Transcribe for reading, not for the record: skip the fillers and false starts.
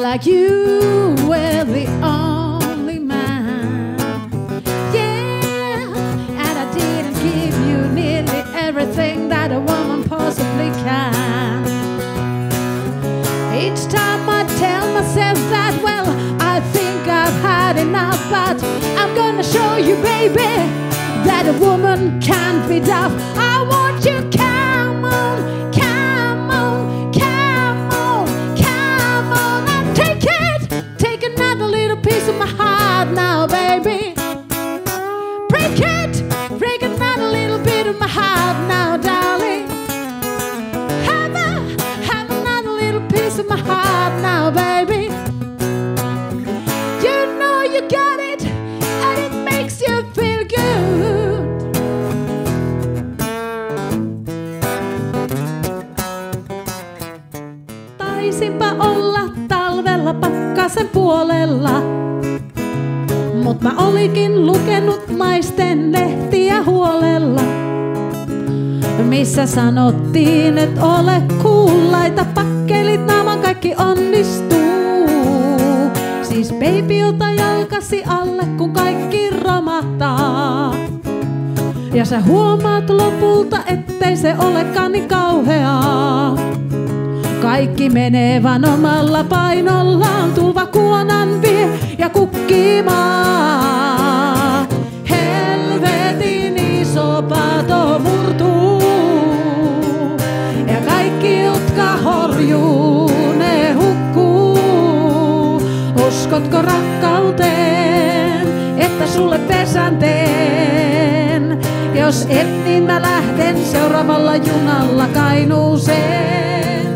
like you were the only man. Yeah, and I didn't give you nearly everything that a woman possibly can. Each time I tell myself that, well, I think I've had enough, but I'm gonna show you, baby, that a woman can't be tough. I want you, come on, come on, come on, come on, and take it. Take another little piece of my heart now, baby. Break it, break another little bit of my heart now, darling. Have another little piece of my heart now, baby. You know you got it, and it makes you feel good. Taisinpa olla talvella pakkasen puolella, mut mä olikin lukenut naisten lehtiä huolella, missä sanottiin, et ole kuullaita, pakkelit naaman kaikki onnistuu. Siis baby, ota jalkasi alle, kun kaikki romahtaa. Ja sä huomaat lopulta, ettei se olekaan niin kauheaa. Kaikki menee vaan omalla painollaan, tulva kuonan vie ja kukkimaa. Helvetin iso pato murtuu, ja kaikki, jotka horjuu, ne hukkuu. Uskotko rakkauteen, että sulle pesän teen? Jos et, niin mä lähden seuraavalla junalla Kainuuseen.